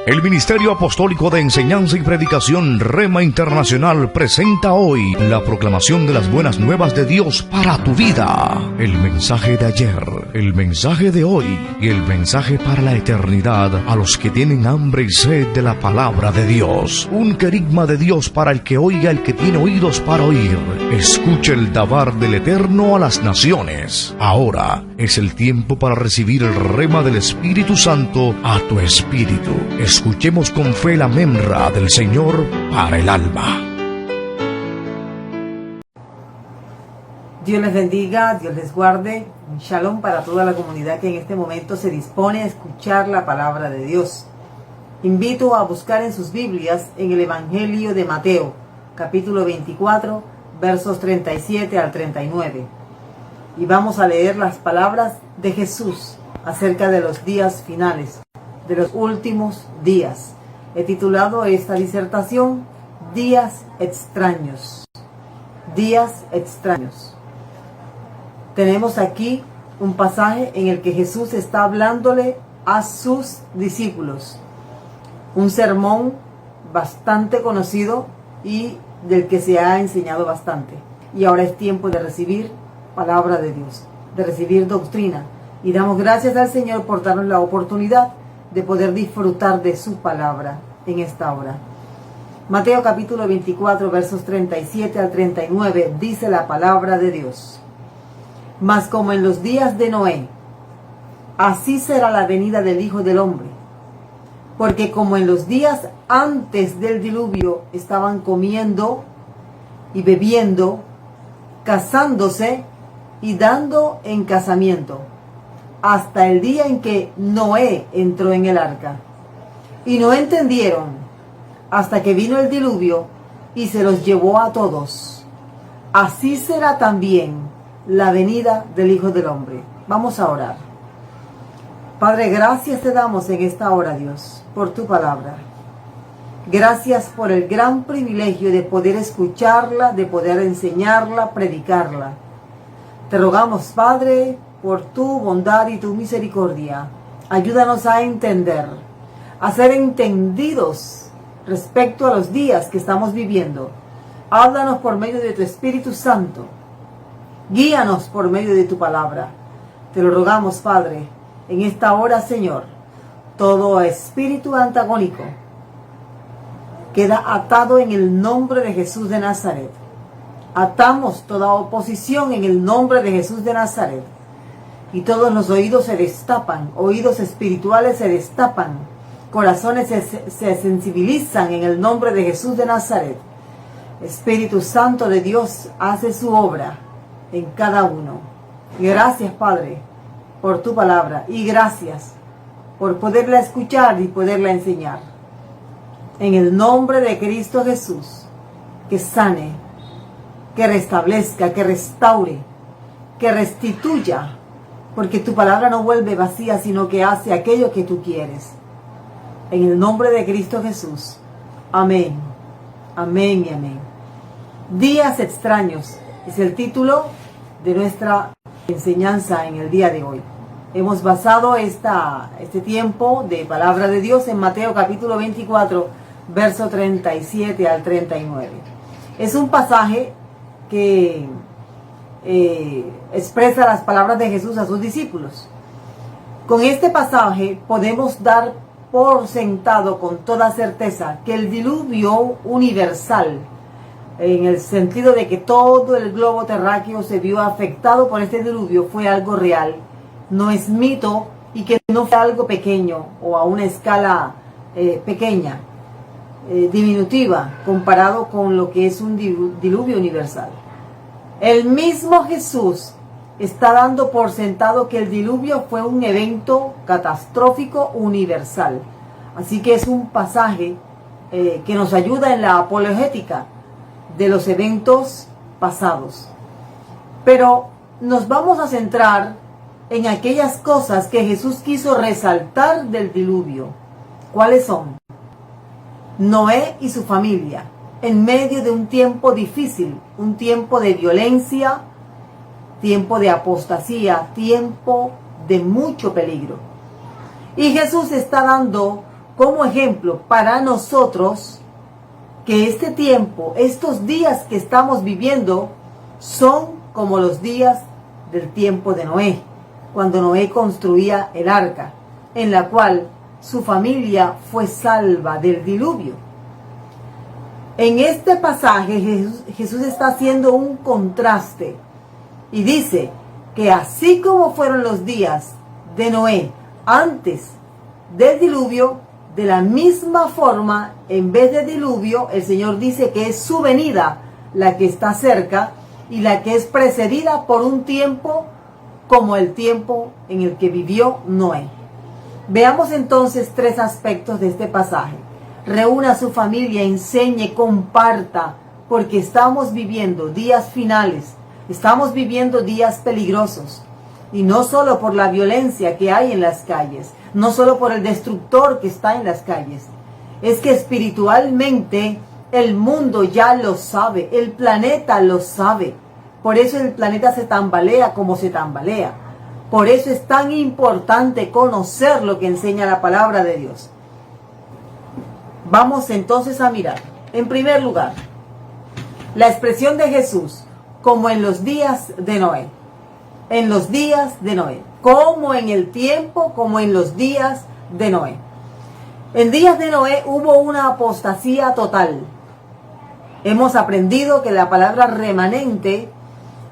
El Ministerio Apostólico de Enseñanza y Predicación Rema Internacional presenta hoy la proclamación de las buenas nuevas de Dios para tu vida. El mensaje de ayer, el mensaje de hoy y el mensaje para la eternidad a los que tienen hambre y sed de la palabra de Dios. Un querigma de Dios para el que oiga, el que tiene oídos para oír. Escuche el dabar del Eterno a las naciones. Ahora es el tiempo para recibir el rema del Espíritu Santo a tu espíritu. Escuchemos con fe la memra del Señor para el alma. Dios les bendiga, Dios les guarde. Un shalom para toda la comunidad que en este momento se dispone a escuchar la palabra de Dios. Invito a buscar en sus Biblias en el Evangelio de Mateo, capítulo 24, versos 37 al 39. Y vamos a leer las palabras de Jesús acerca de los días finales, de los últimos días. He titulado esta disertación Días extraños. Días extraños. Tenemos aquí un pasaje en el que Jesús está hablándole a sus discípulos. Un sermón bastante conocido y del que se ha enseñado bastante. Y ahora es tiempo de recibir palabra de Dios, de recibir doctrina. Y damos gracias al Señor por darnos la oportunidad de poder disfrutar de su palabra en esta hora. Mateo capítulo 24, versos 37 al 39, dice la palabra de Dios. Mas como en los días de Noé, así será la venida del Hijo del Hombre. Porque como en los días antes del diluvio estaban comiendo y bebiendo, casándose y dando en casamiento, hasta el día en que Noé entró en el arca. Y no entendieron hasta que vino el diluvio y se los llevó a todos. Así será también la venida del Hijo del Hombre. Vamos a orar. Padre, gracias te damos en esta hora, Dios, por tu palabra. Gracias por el gran privilegio de poder escucharla, de poder enseñarla, predicarla. Te rogamos, Padre, por tu bondad y tu misericordia, ayúdanos a entender, a ser entendidos respecto a los días que estamos viviendo. Háblanos por medio de tu Espíritu Santo. Guíanos por medio de tu palabra. Te lo rogamos, Padre, en esta hora, Señor. Todo espíritu antagónico queda atado en el nombre de Jesús de Nazaret. Atamos toda oposición en el nombre de Jesús de Nazaret. Y todos los oídos se destapan, oídos espirituales se destapan, corazones se sensibilizan en el nombre de Jesús de Nazaret. Espíritu Santo de Dios hace su obra en cada uno. Gracias, Padre, por tu palabra y gracias por poderla escuchar y poderla enseñar. En el nombre de Cristo Jesús, que sane, que restablezca, que restaure, que restituya, porque tu palabra no vuelve vacía, sino que hace aquello que tú quieres. En el nombre de Cristo Jesús. Amén. Amén y amén. Días extraños es el título de nuestra enseñanza en el día de hoy. Hemos basado este tiempo de palabra de Dios en Mateo capítulo 24, verso 37 al 39. Es un pasaje que expresa las palabras de Jesús a sus discípulos. Con este pasaje podemos dar por sentado con toda certeza que el diluvio universal, en el sentido de que todo el globo terráqueo se vio afectado por este diluvio, fue algo real, no es mito, y que no fue algo pequeño o a una escala pequeña, diminutiva, comparado con lo que es un diluvio universal. El mismo Jesús está dando por sentado que el diluvio fue un evento catastrófico universal. Así que es un pasaje que nos ayuda en la apologética de los eventos pasados. Pero nos vamos a centrar en aquellas cosas que Jesús quiso resaltar del diluvio. ¿Cuáles son? Noé y su familia, en medio de un tiempo difícil, un tiempo de violencia, tiempo de apostasía, tiempo de mucho peligro. Y Jesús está dando como ejemplo para nosotros que este tiempo, estos días que estamos viviendo, son como los días del tiempo de Noé, cuando Noé construía el arca, en la cual su familia fue salva del diluvio. En este pasaje Jesús está haciendo un contraste y dice que así como fueron los días de Noé antes del diluvio, de la misma forma, en vez de diluvio, el Señor dice que es su venida la que está cerca y la que es precedida por un tiempo como el tiempo en el que vivió Noé. Veamos entonces tres aspectos de este pasaje. Reúna a su familia, enseñe, comparta, porque estamos viviendo días finales, estamos viviendo días peligrosos. Y no solo por la violencia que hay en las calles, no solo por el destructor que está en las calles. Es que espiritualmente el mundo ya lo sabe, el planeta lo sabe. Por eso el planeta se tambalea como se tambalea. Por eso es tan importante conocer lo que enseña la palabra de Dios. Vamos entonces a mirar. En primer lugar, la expresión de Jesús, como en los días de Noé. En los días de Noé, como en el tiempo, como en los días de Noé. En días de Noé hubo una apostasía total. Hemos aprendido que la palabra remanente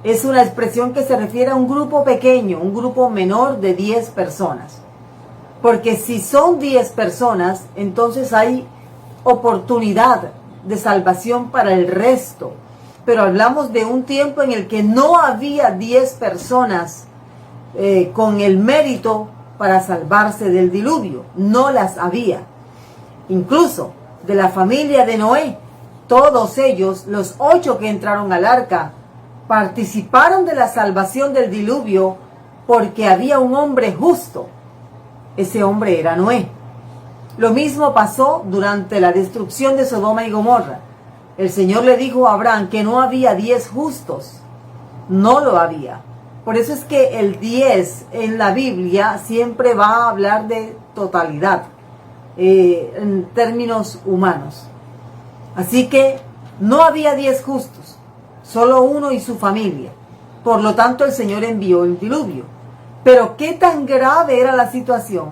es una expresión que se refiere a un grupo pequeño, un grupo menor de 10 personas. Porque si son 10 personas, entonces hay oportunidad de salvación para el resto. Pero hablamos de un tiempo en el que no había 10 personas con el mérito para salvarse del diluvio. No las había. Incluso de la familia de Noé, todos ellos, los 8 que entraron al arca, participaron de la salvación del diluvio porque había un hombre justo. Ese hombre era Noé. Lo mismo pasó durante la destrucción de Sodoma y Gomorra. El Señor le dijo a Abraham que no había 10 justos. No lo había. Por eso es que el 10 en la Biblia siempre va a hablar de totalidad, en términos humanos. Así que no había 10 justos, solo uno y su familia. Por lo tanto, el Señor envió el diluvio. Pero ¿qué tan grave era la situación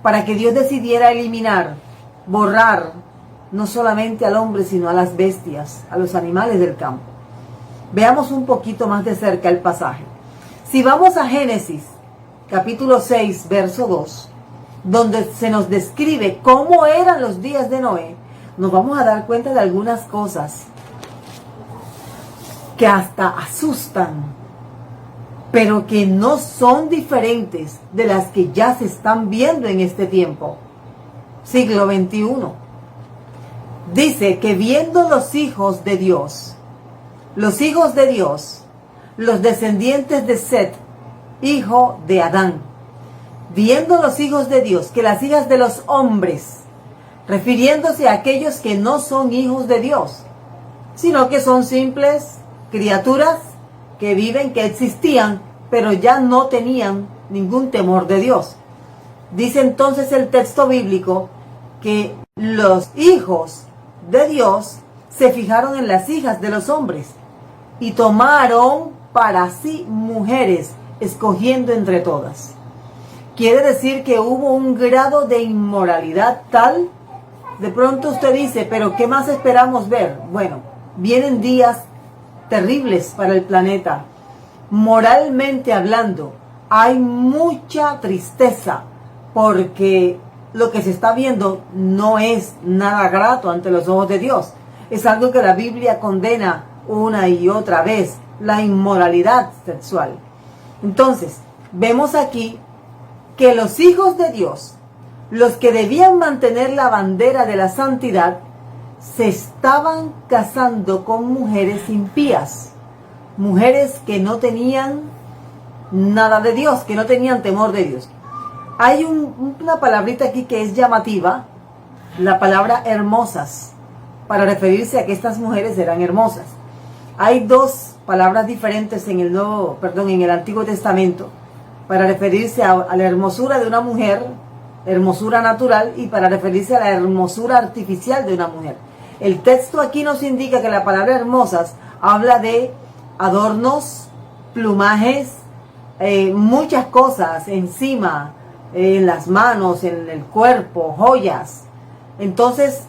para que Dios decidiera eliminar, borrar, no solamente al hombre, sino a las bestias, a los animales del campo? Veamos un poquito más de cerca el pasaje. Si vamos a Génesis, capítulo 6, verso 2, donde se nos describe cómo eran los días de Noé, nos vamos a dar cuenta de algunas cosas que hasta asustan, pero que no son diferentes de las que ya se están viendo en este tiempo, siglo XXI. Dice que viendo los hijos de Dios, los descendientes de Set, hijo de Adán, viendo los hijos de Dios, que las hijas de los hombres, refiriéndose a aquellos que no son hijos de Dios, sino que son simples criaturas que viven, que existían, pero ya no tenían ningún temor de Dios. Dice entonces el texto bíblico que los hijos de Dios se fijaron en las hijas de los hombres y tomaron para sí mujeres, escogiendo entre todas. Quiere decir que hubo un grado de inmoralidad tal. De pronto usted dice, pero ¿qué más esperamos ver? Bueno, vienen días terribles para el planeta. Moralmente hablando, hay mucha tristeza porque lo que se está viendo no es nada grato ante los ojos de Dios. Es algo que la Biblia condena una y otra vez, la inmoralidad sexual. Entonces, vemos aquí que los hijos de Dios, los que debían mantener la bandera de la santidad, se estaban casando con mujeres impías, mujeres que no tenían nada de Dios, que no tenían temor de Dios. Hay una palabrita aquí que es llamativa, la palabra hermosas, para referirse a que estas mujeres eran hermosas. Hay dos palabras diferentes en el Antiguo Testamento para referirse a la hermosura de una mujer hermosura natural y para referirse a la hermosura artificial de una mujer. El texto aquí nos indica que la palabra hermosas habla de adornos, plumajes, muchas cosas encima, en las manos, en el cuerpo, joyas. Entonces,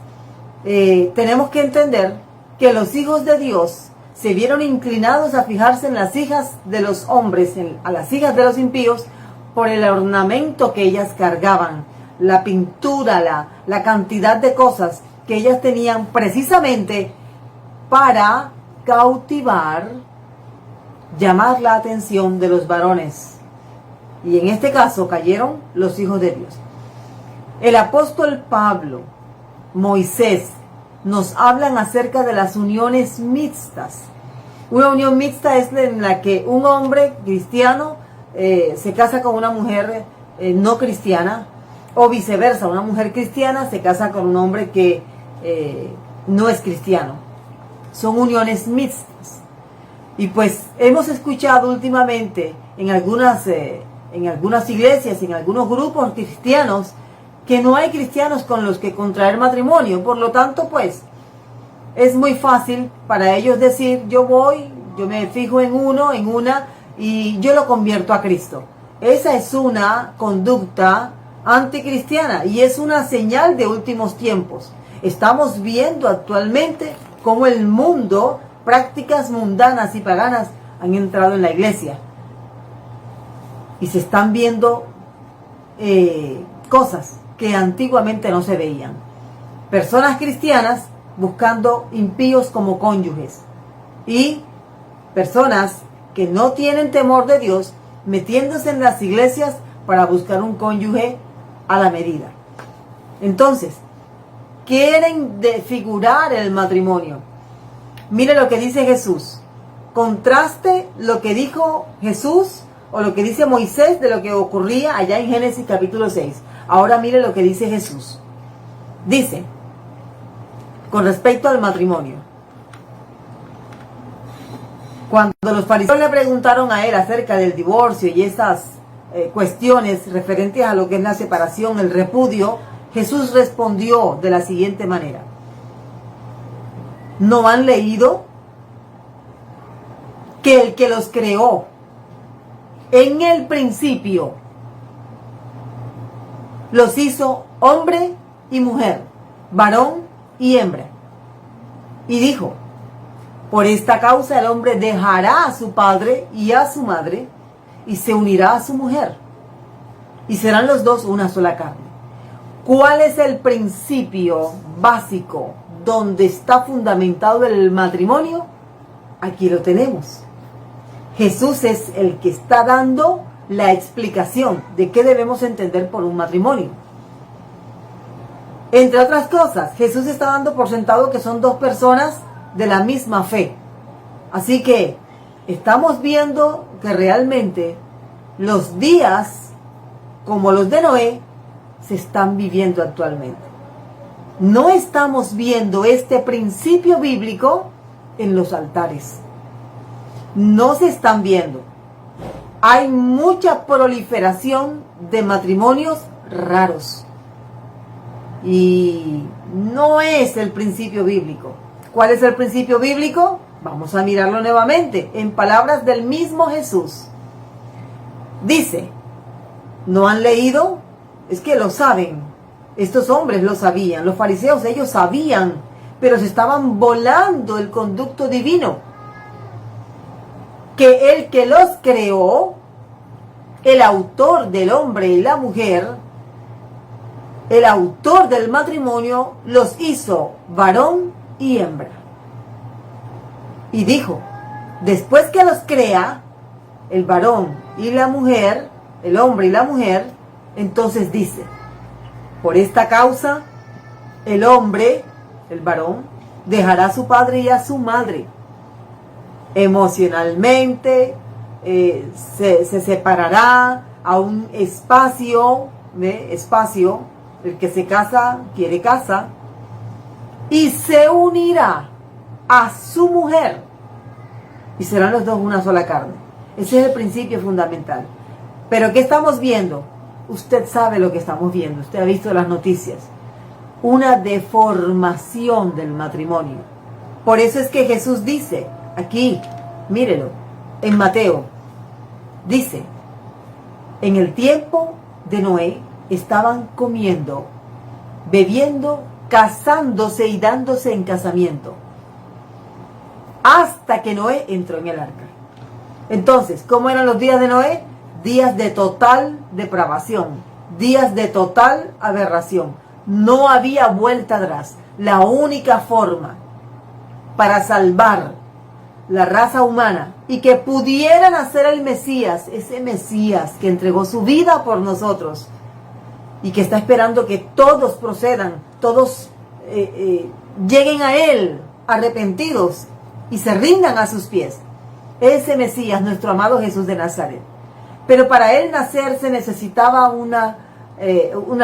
tenemos que entender que los hijos de Dios se vieron inclinados a fijarse en las hijas de los hombres, a las hijas de los impíos, por el ornamento que ellas cargaban, la pintura, la cantidad de cosas que ellas tenían precisamente para cautivar, llamar la atención de los varones. Y en este caso cayeron los hijos de Dios. El apóstol Pablo, Moisés, nos hablan acerca de las uniones mixtas. Una unión mixta es en la que un hombre cristiano se casa con una mujer no cristiana, o viceversa, una mujer cristiana se casa con un hombre que no es cristiano. Son uniones mixtas. Y pues hemos escuchado últimamente en algunas iglesias, en algunos grupos cristianos, que no hay cristianos con los que contraer matrimonio. Por lo tanto, pues, es muy fácil para ellos decir, yo me fijo en uno, en una, y yo lo convierto a Cristo. Esa es una conducta anticristiana y es una señal de últimos tiempos. Estamos viendo actualmente cómo el mundo, prácticas mundanas y paganas han entrado en la iglesia. Y se están viendo cosas que antiguamente no se veían. Personas cristianas buscando impíos como cónyuges. Y personas que no tienen temor de Dios metiéndose en las iglesias para buscar un cónyuge a la medida. Entonces, quieren desfigurar el matrimonio. Mire lo que dice Jesús. Contraste lo que dijo Jesús o lo que dice Moisés de lo que ocurría allá en Génesis capítulo 6. Ahora mire lo que dice Jesús. Dice, con respecto al matrimonio. Cuando los fariseos le preguntaron a él acerca del divorcio y esas cuestiones referentes a lo que es la separación, el repudio, Jesús respondió de la siguiente manera. ¿No han leído que el que los creó en el principio los hizo hombre y mujer, varón y hembra? Y dijo, por esta causa el hombre dejará a su padre y a su madre y se unirá a su mujer y serán los dos una sola carne. ¿Cuál es el principio básico donde está fundamentado el matrimonio? Aquí lo tenemos. Jesús es el que está dando la explicación de qué debemos entender por un matrimonio. Entre otras cosas, Jesús está dando por sentado que son dos personas de la misma fe. Así que estamos viendo que realmente los días como los de Noé se están viviendo actualmente. No estamos viendo este principio bíblico en los altares. No se están viendo. Hay mucha proliferación de matrimonios raros. Y no es el principio bíblico. ¿Cuál es el principio bíblico? Vamos a mirarlo nuevamente en palabras del mismo Jesús. Dice, ¿no han leído? Es que lo saben. Estos hombres lo sabían. Los fariseos, ellos sabían, pero se estaban volando el conducto divino. Que el que los creó, el autor del hombre y la mujer, el autor del matrimonio, los hizo varón y hembra. Y dijo, después que los crea, el varón y la mujer, el hombre y la mujer, entonces dice, por esta causa, el hombre, el varón, dejará a su padre y a su madre. Emocionalmente, se separará a un espacio, espacio, el que se casa, quiere casa, y se unirá a su mujer, y serán los dos una sola carne. Ese es el principio fundamental. Pero ¿qué estamos viendo? usted sabe lo que estamos viendo, usted ha visto las noticias. Una deformación del matrimonio. Por eso es que Jesús dice, aquí, mírelo, en Mateo, dice, en el tiempo de Noé estaban comiendo, bebiendo, casándose y dándose en casamiento, hasta que Noé entró en el arca. Entonces, ¿cómo eran los días de Noé? Días de total depravación, días de total aberración. No había vuelta atrás. La única forma para salvar la raza humana y que pudieran hacer el Mesías, ese Mesías que entregó su vida por nosotros y que está esperando que todos procedan, todos lleguen a Él arrepentidos y se rindan a sus pies. Ese Mesías, nuestro amado Jesús de Nazaret. Pero para Él nacer se necesitaba una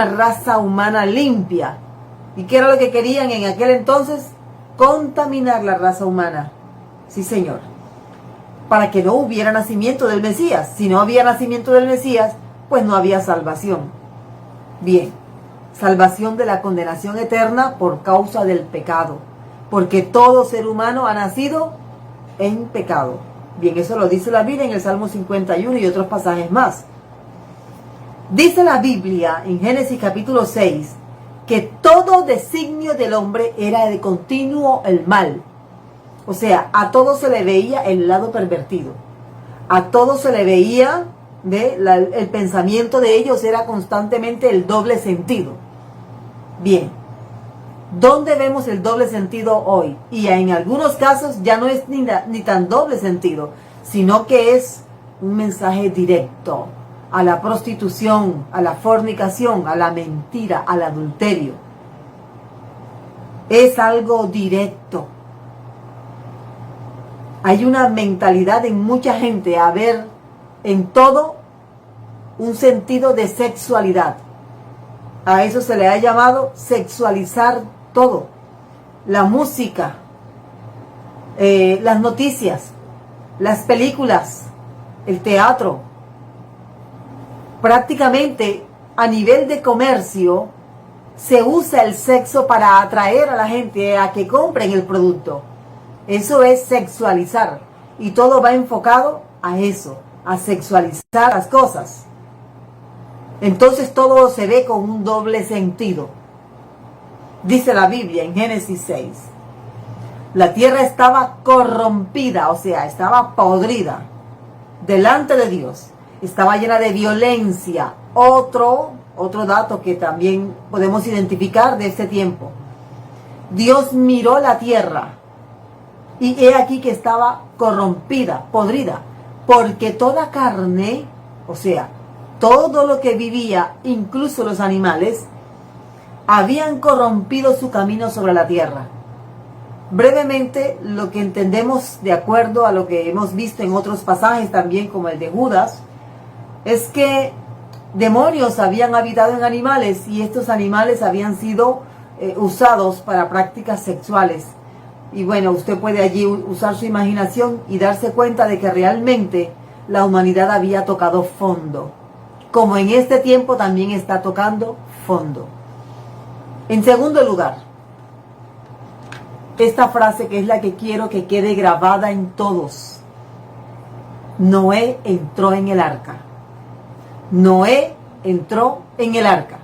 raza humana limpia. ¿Y qué era lo que querían en aquel entonces? Contaminar la raza humana. Sí, Señor. Para que no hubiera nacimiento del Mesías. Si no había nacimiento del Mesías, pues no había salvación. Bien, salvación de la condenación eterna por causa del pecado. Porque todo ser humano ha nacido en pecado. Bien, eso lo dice la Biblia en el Salmo 51 y otros pasajes más. Dice la Biblia en Génesis capítulo 6 que todo designio del hombre era de continuo el mal. O sea, a todo se le veía el lado pervertido. A todo se le veía, el pensamiento de ellos era constantemente el doble sentido. Bien, ¿dónde vemos el doble sentido hoy? Y en algunos casos ya no es ni tan doble sentido, sino que es un mensaje directo a la prostitución, a la fornicación, a la mentira, al adulterio. Es algo directo. Hay una mentalidad en mucha gente a ver en todo un sentido de sexualidad. A eso se le ha llamado sexualizar todo. La música, las noticias, las películas, el teatro. Prácticamente a nivel de comercio se usa el sexo para atraer a la gente a que compren el producto. Eso es sexualizar. Y todo va enfocado a eso, a sexualizar las cosas. Entonces todo se ve con un doble sentido. Dice la Biblia en Génesis 6. La tierra estaba corrompida, o sea, estaba podrida delante de Dios. Estaba llena de violencia. Otro dato que también podemos identificar de este tiempo. Dios miró la tierra y he aquí que estaba corrompida, podrida, porque toda carne, o sea, todo lo que vivía, incluso los animales, habían corrompido su camino sobre la tierra. Brevemente, lo que entendemos de acuerdo a lo que hemos visto en otros pasajes también, como el de Judas, es que demonios habían habitado en animales y estos animales habían sido usados para prácticas sexuales. Y bueno, usted puede allí usar su imaginación y darse cuenta de que realmente la humanidad había tocado fondo. Como en este tiempo también está tocando fondo. En segundo lugar, esta frase que es la que quiero que quede grabada en todos. Noé entró en el arca. Noé entró en el arca.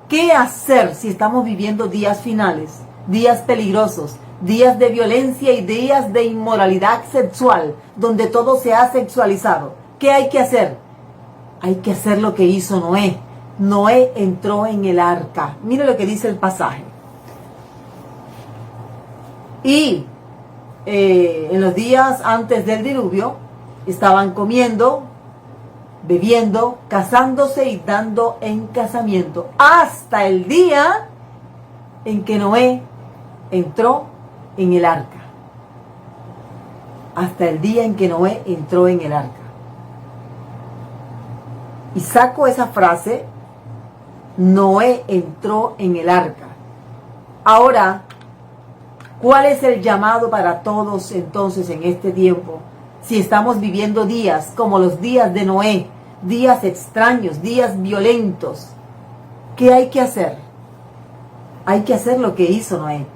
¿Qué hacer si estamos viviendo días finales, días peligrosos, días de violencia y días de inmoralidad sexual, donde todo se ha sexualizado? ¿Qué hay que hacer? Hay que hacer lo que hizo Noé. Noé entró en el arca. Mire lo que dice el pasaje. Y en los días antes del diluvio estaban comiendo, bebiendo, casándose y dando en casamiento, hasta el día en que Noé entró en el arca. Hasta el día en que Noé entró en el arca. Y saco esa frase, Noé entró en el arca. Ahora, ¿cuál es el llamado para todos entonces en este tiempo? Si estamos viviendo días como los días de Noé, días extraños, días violentos. ¿Qué hay que hacer? Hay que hacer lo que hizo Noé.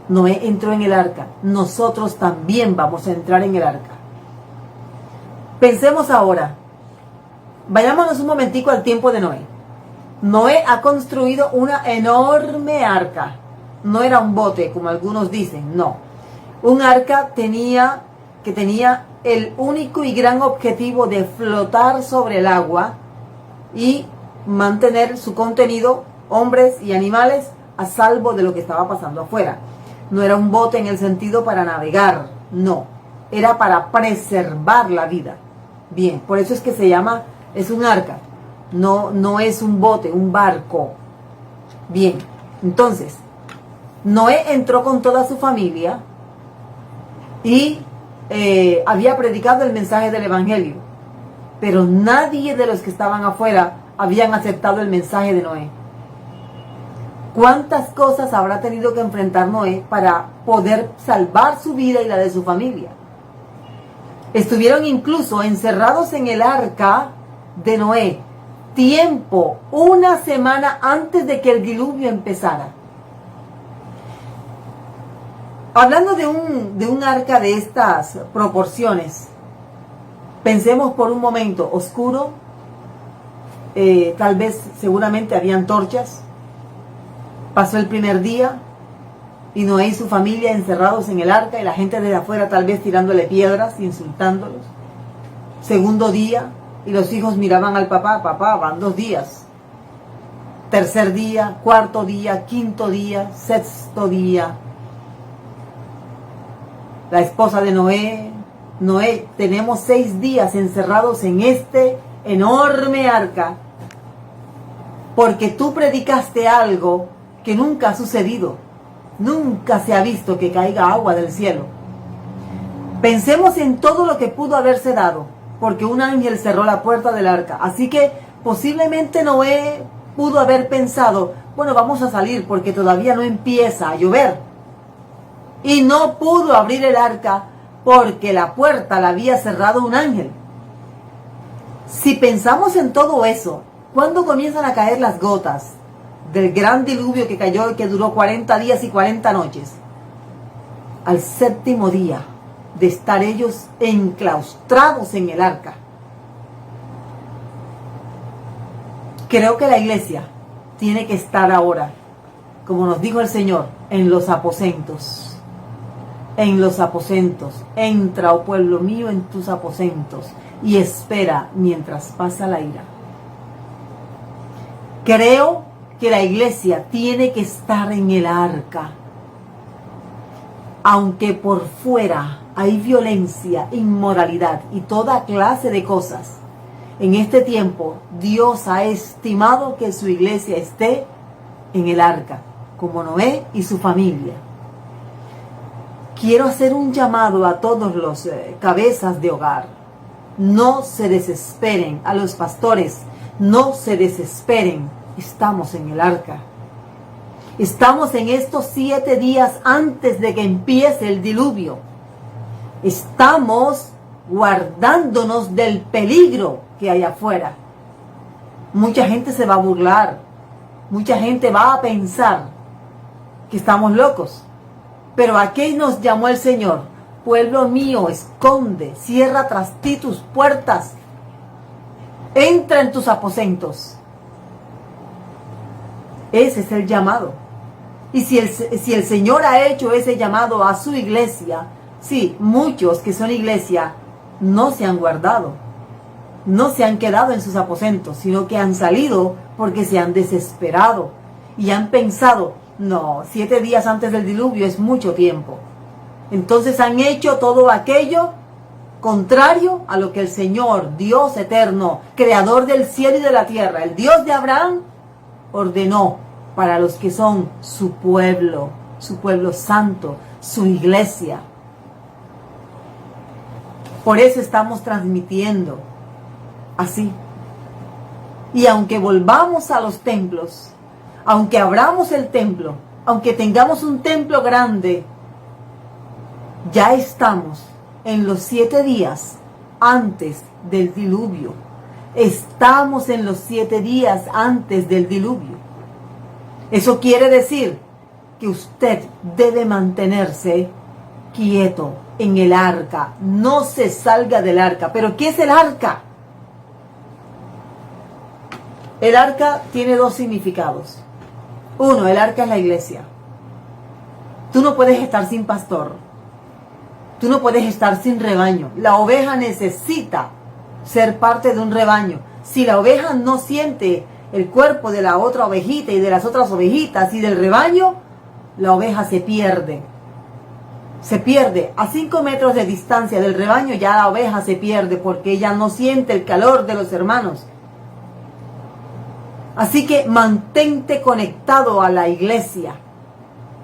Noé entró en el arca. Nosotros también vamos a entrar en el arca. Pensemos ahora. Vayámonos un momentico al tiempo de Noé. Noé ha construido una enorme arca. No era un bote, como algunos dicen, no. Un arca que tenía el único y gran objetivo de flotar sobre el agua y mantener su contenido, hombres y animales, a salvo de lo que estaba pasando afuera. No era un bote en el sentido para navegar, no. Era para preservar la vida. Bien, por eso es que se llama, es un arca. No es un bote, un barco. Bien, entonces, Noé entró con toda su familia y había predicado el mensaje del Evangelio. Pero nadie de los que estaban afuera habían aceptado el mensaje de Noé. ¿Cuántas cosas habrá tenido que enfrentar Noé para poder salvar su vida y la de su familia? Estuvieron incluso encerrados en el arca de Noé, tiempo, una semana antes de que el diluvio empezara. Hablando de un arca de estas proporciones, pensemos por un momento, oscuro, tal vez seguramente habían torchas. Pasó el primer día y Noé y su familia encerrados en el arca y la gente desde afuera tal vez tirándole piedras, insultándolos. Segundo día y los hijos miraban al papá, papá, van 2 días. Tercer día, cuarto día, quinto día, sexto día. La esposa de Noé, tenemos 6 días encerrados en este enorme arca porque tú predicaste algo que nunca ha sucedido. Nunca se ha visto que caiga agua del cielo. Pensemos en todo lo que pudo haberse dado, porque un ángel cerró la puerta del arca. Así que posiblemente Noé pudo haber pensado, bueno, vamos a salir porque todavía no empieza a llover. Y no pudo abrir el arca porque la puerta la había cerrado un ángel. Si pensamos en todo eso, ¿cuándo comienzan a caer las gotas del gran diluvio que cayó y que duró 40 días y 40 noches? Al 7º día de estar ellos enclaustrados en el arca. Creo que la iglesia tiene que estar ahora, como nos dijo el Señor, en los aposentos. En los aposentos. Entra, oh pueblo mío, en tus aposentos y espera mientras pasa la ira. Creo que la iglesia tiene que estar en el arca. Aunque por fuera hay violencia, inmoralidad y toda clase de cosas, en este tiempo Dios ha estimado que su iglesia esté en el arca, como Noé y su familia. Quiero hacer un llamado a todos los cabezas de hogar. No se desesperen, a los pastores, no se desesperen. Estamos en el arca. Estamos en estos 7 días antes de que empiece el diluvio. Estamos guardándonos del peligro que hay afuera. Mucha gente se va a burlar. Mucha gente va a pensar que estamos locos. Pero ¿a qué nos llamó el Señor? Pueblo mío, esconde, cierra tras ti tus puertas. Entra en tus aposentos. Ese es el llamado. Y si el Señor ha hecho ese llamado a su iglesia, sí, muchos que son iglesia no se han guardado, no se han quedado en sus aposentos, sino que han salido porque se han desesperado y han pensado, no, 7 días antes del diluvio es mucho tiempo. Entonces han hecho todo aquello contrario a lo que el Señor, Dios eterno, creador del cielo y de la tierra, el Dios de Abraham, ordenó para los que son su pueblo santo, su iglesia. Por eso estamos transmitiendo así. Y aunque volvamos a los templos, aunque abramos el templo, aunque tengamos un templo grande, ya estamos en los 7 días antes del diluvio. Estamos en los 7 días antes del diluvio. Eso quiere decir que usted debe mantenerse quieto en el arca. No se salga del arca. ¿Pero qué es el arca? El arca tiene 2 significados. Uno, el arca es la iglesia. Tú no puedes estar sin pastor. Tú no puedes estar sin rebaño. La oveja necesita ser parte de un rebaño. Si la oveja no siente el cuerpo de la otra ovejita y de las otras ovejitas y del rebaño, la oveja se pierde. Se pierde. A 5 metros de distancia del rebaño ya la oveja se pierde porque ella no siente el calor de los hermanos. Así que mantente conectado a la iglesia.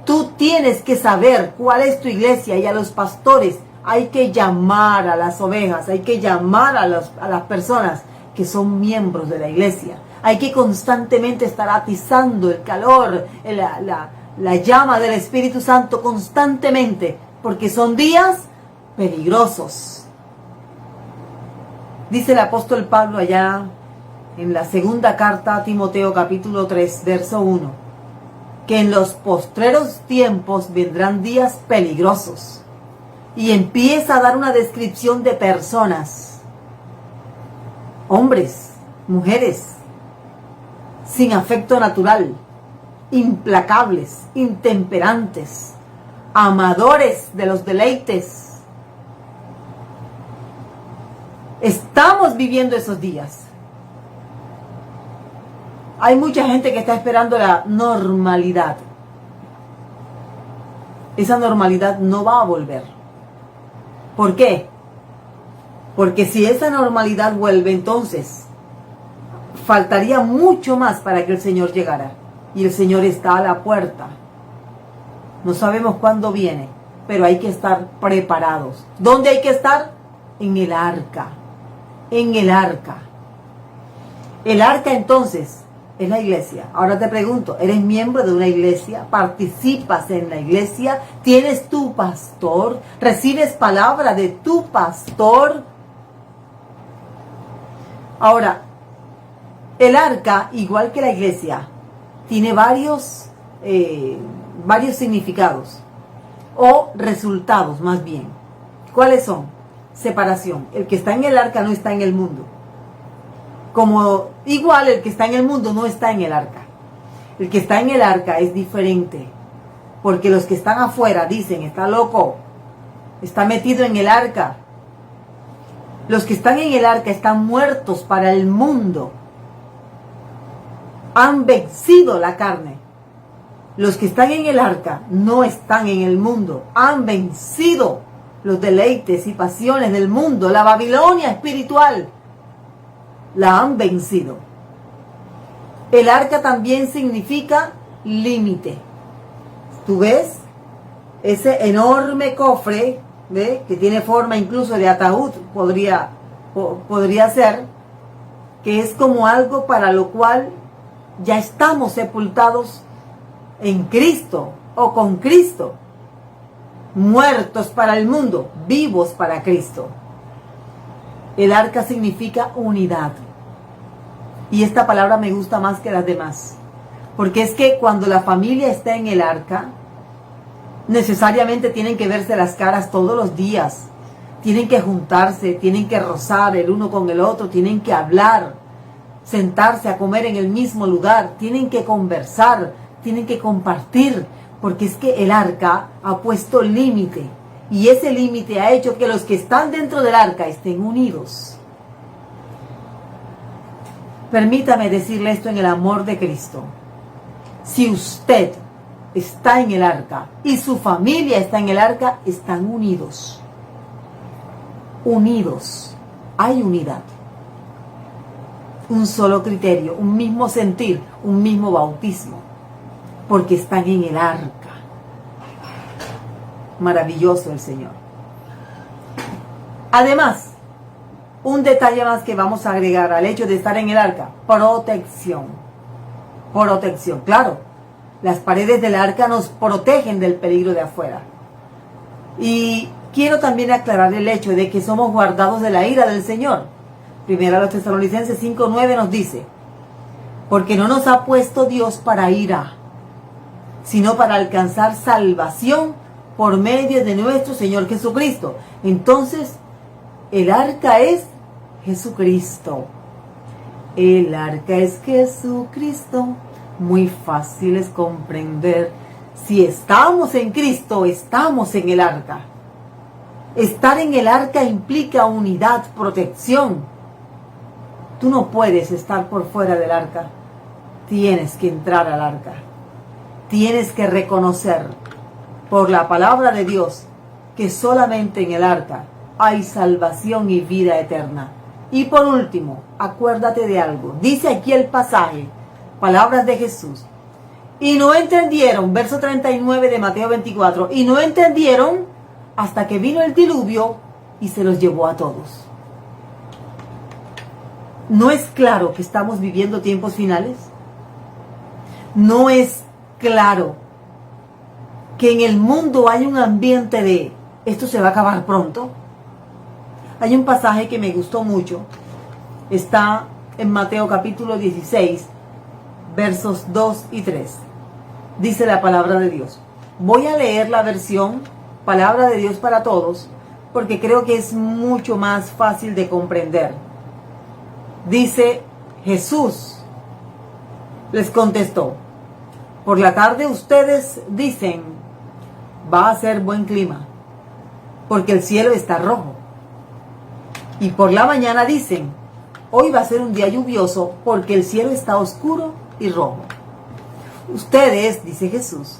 Tú tienes que saber cuál es tu iglesia, y a los pastores hay que llamar a las ovejas, hay que llamar a las personas que son miembros de la iglesia. Hay que constantemente estar atizando el calor, la llama del Espíritu Santo constantemente, porque son días peligrosos. Dice el apóstol Pablo allá en la segunda carta a Timoteo capítulo 3, verso 1, que en los postreros tiempos vendrán días peligrosos. Y empieza a dar una descripción de personas, hombres, mujeres, sin afecto natural, implacables, intemperantes, amadores de los deleites. Estamos viviendo esos días. Hay mucha gente que está esperando la normalidad. Esa normalidad no va a volver. ¿Por qué? Porque si esa normalidad vuelve, entonces faltaría mucho más para que el Señor llegara. Y el Señor está a la puerta. No sabemos cuándo viene, pero hay que estar preparados. ¿Dónde hay que estar? En el arca. En el arca. El arca entonces es la iglesia. Ahora te pregunto, ¿eres miembro de una iglesia? ¿Participas en la iglesia? ¿Tienes tu pastor? ¿Recibes palabra de tu pastor? Ahora, el arca, igual que la iglesia, tiene varios significados o resultados más bien. ¿Cuáles son? Separación. El que está en el arca no está en el mundo. Como igual el que está en el mundo no está en el arca. El que está en el arca es diferente. Porque los que están afuera dicen, está loco, está metido en el arca. Los que están en el arca están muertos para el mundo. Han vencido la carne. Los que están en el arca no están en el mundo. Han vencido los deleites y pasiones del mundo. La Babilonia espiritual la han vencido. El arca también significa límite. ¿Tú ves? Ese enorme cofre, ¿ve? Que tiene forma incluso de ataúd, podría ser, que es como algo para lo cual ya estamos sepultados en Cristo o con Cristo. Muertos para el mundo, vivos para Cristo. El arca significa unidad. Y esta palabra me gusta más que las demás. Porque es que cuando la familia está en el arca, necesariamente tienen que verse las caras todos los días. Tienen que juntarse, tienen que rozar el uno con el otro, tienen que hablar, sentarse a comer en el mismo lugar, tienen que conversar, tienen que compartir. Porque es que el arca ha puesto límite. Y ese límite ha hecho que los que están dentro del arca estén unidos. Permítame decirle esto en el amor de Cristo. Si usted está en el arca y su familia está en el arca, están unidos. Unidos. Hay unidad. Un solo criterio, un mismo sentir, un mismo bautismo. Porque están en el arca. Maravilloso el Señor. Además, un detalle más que vamos a agregar al hecho de estar en el arca: protección. Protección, claro. Las paredes del arca nos protegen del peligro de afuera. Y quiero también aclarar el hecho de que somos guardados de la ira del Señor. Primera a los Tesalonicenses 5:9 nos dice: porque no nos ha puesto Dios para ira, sino para alcanzar salvación por medio de nuestro Señor Jesucristo. Entonces, el arca es Jesucristo. El arca es Jesucristo. Muy fácil es comprender. Si estamos en Cristo, estamos en el arca. Estar en el arca implica unidad, protección. Tú no puedes estar por fuera del arca. Tienes que entrar al arca. Tienes que reconocer por la palabra de Dios que solamente en el arca hay salvación y vida eterna. Y por último, acuérdate de algo. Dice aquí el pasaje, palabras de Jesús. Y no entendieron, verso 39 de Mateo 24, y no entendieron hasta que vino el diluvio y se los llevó a todos. ¿No es claro que estamos viviendo tiempos finales? ¿No es claro que en el mundo hay un ambiente de esto se va a acabar pronto? Hay un pasaje que me gustó mucho. Está en Mateo capítulo 16, versos 2 y 3. Dice la palabra de Dios. Voy a leer la versión Palabra de Dios para Todos, porque creo que es mucho más fácil de comprender. Dice: Jesús les contestó: por la tarde ustedes dicen, va a ser buen clima, porque el cielo está rojo. Y por la mañana dicen, hoy va a ser un día lluvioso, porque el cielo está oscuro y rojo. Ustedes, dice Jesús,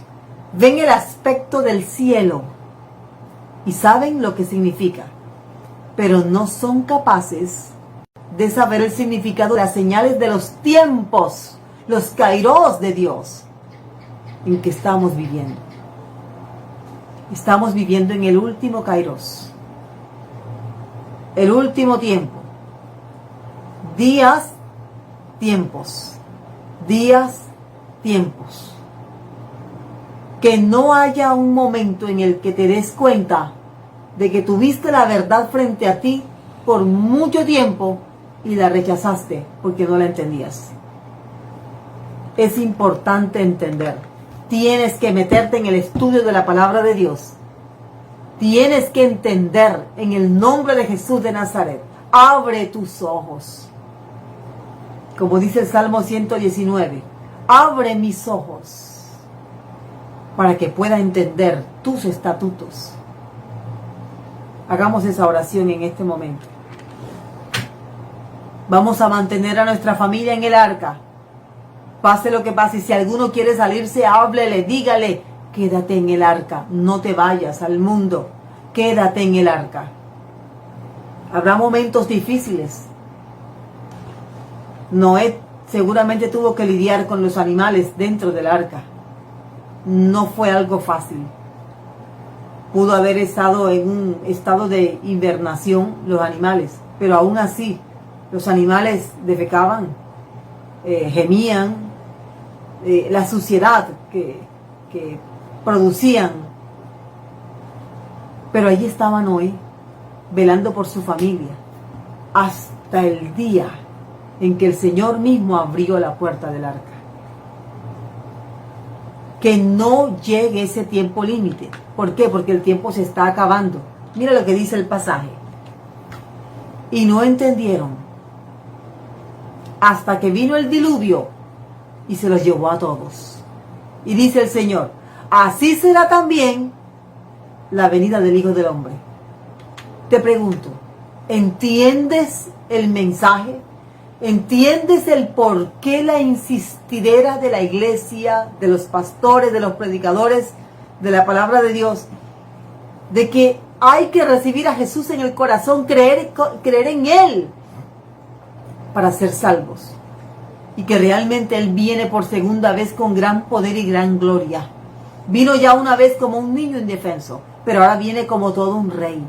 ven el aspecto del cielo y saben lo que significa, pero no son capaces de saber el significado de las señales de los tiempos, los kairos de Dios en que estamos viviendo. Estamos viviendo en el último kairos, el último tiempo. Días, tiempos. Días, tiempos. Que no haya un momento en el que te des cuenta de que tuviste la verdad frente a ti por mucho tiempo y la rechazaste porque no la entendías. Es importante entender. Tienes que meterte en el estudio de la palabra de Dios. Tienes que entender en el nombre de Jesús de Nazaret. Abre tus ojos. Como dice el Salmo 119. Abre mis ojos para que pueda entender tus estatutos. Hagamos esa oración en este momento. Vamos a mantener a nuestra familia en el arca. Pase lo que pase, si alguno quiere salirse, háblele, dígale, quédate en el arca, no te vayas al mundo, quédate en el arca. Habrá momentos difíciles. Noé seguramente tuvo que lidiar con los animales dentro del arca. No fue algo fácil. Pudo haber estado en un estado de hibernación los animales, pero aún así los animales defecaban, gemían, la suciedad que producían. Pero allí estaba Noé, velando por su familia, hasta el día en que el Señor mismo abrió la puerta del arca. Que no llegue ese tiempo límite. ¿Por qué? Porque el tiempo se está acabando. Mira lo que dice el pasaje. Y no entendieron hasta que vino el diluvio y se los llevó a todos. Y dice el Señor, así será también la venida del Hijo del Hombre. Te pregunto, ¿entiendes el mensaje? ¿Entiendes el por qué la insistidera de la iglesia, de los pastores, de los predicadores, de la palabra de Dios, de que hay que recibir a Jesús en el corazón, creer en Él para ser salvos? Y que realmente Él viene por segunda vez con gran poder y gran gloria. Vino ya una vez como un niño indefenso, pero ahora viene como todo un rey.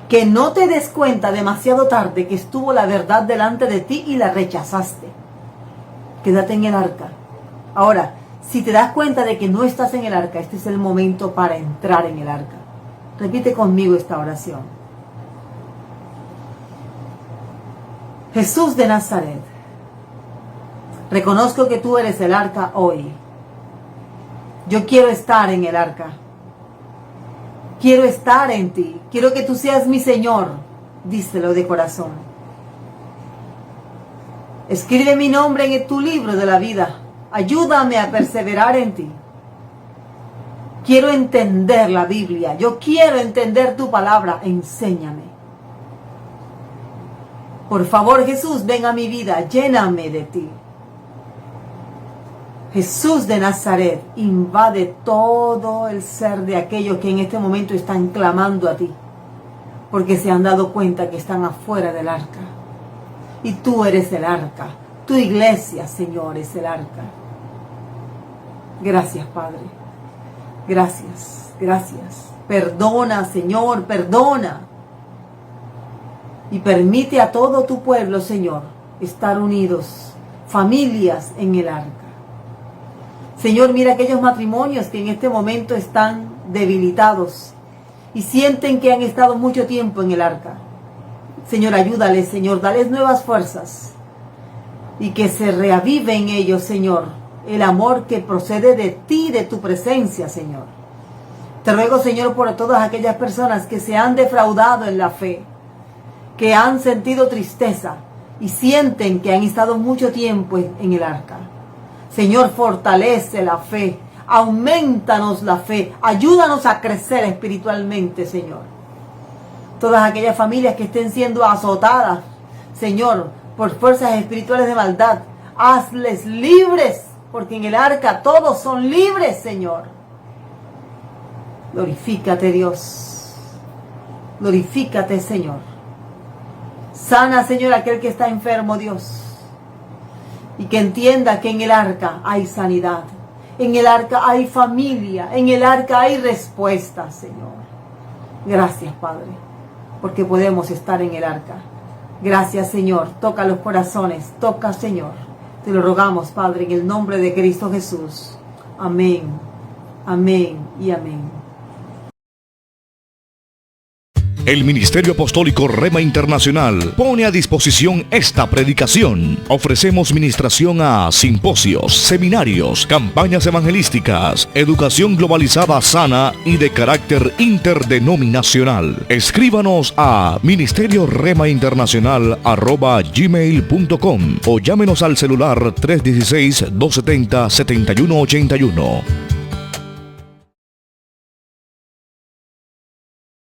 Que no te des cuenta demasiado tarde que estuvo la verdad delante de ti y la rechazaste. Quédate en el arca. Ahora, si te das cuenta de que no estás en el arca, este es el momento para entrar en el arca. Repite conmigo esta oración. Jesús de Nazaret, reconozco que tú eres el arca hoy. Yo quiero estar en el arca. Quiero estar en ti. Quiero que tú seas mi Señor. Díselo de corazón. Escribe mi nombre en tu libro de la vida. Ayúdame a perseverar en ti. Quiero entender la Biblia. Yo quiero entender tu palabra. Enséñame. Por favor, Jesús, ven a mi vida. Lléname de ti. Jesús de Nazaret, invade todo el ser de aquellos que en este momento están clamando a ti, porque se han dado cuenta que están afuera del arca. Y tú eres el arca. Tu iglesia, Señor, es el arca. Gracias, Padre. Gracias, gracias. Perdona, Señor, perdona. Y permite a todo tu pueblo, Señor, estar unidos, familias en el arca. Señor, mira aquellos matrimonios que en este momento están debilitados y sienten que han estado mucho tiempo en el arca. Señor, ayúdales, Señor, dales nuevas fuerzas y que se reavive en ellos, Señor, el amor que procede de ti, de tu presencia, Señor. Te ruego, Señor, por todas aquellas personas que se han defraudado en la fe, que han sentido tristeza y sienten que han estado mucho tiempo en el arca. Señor, fortalece la fe, aumentanos la fe, ayúdanos a crecer espiritualmente, Señor. Todas aquellas familias que estén siendo azotadas, Señor, por fuerzas espirituales de maldad, hazles libres, porque en el arca todos son libres, Señor. Glorifícate, Dios. Glorifícate, Señor. Sana, Señor, aquel que está enfermo, Dios. Y que entienda que en el arca hay sanidad, en el arca hay familia, en el arca hay respuesta, Señor. Gracias, Padre, porque podemos estar en el arca. Gracias, Señor. Toca los corazones, toca, Señor. Te lo rogamos, Padre, en el nombre de Cristo Jesús. Amén, amén y amén. El Ministerio Apostólico Rema Internacional pone a disposición esta predicación. Ofrecemos ministración a simposios, seminarios, campañas evangelísticas, educación globalizada sana y de carácter interdenominacional. Escríbanos a ministerioremainternacional@gmail.com o llámenos al celular 316-270-7181.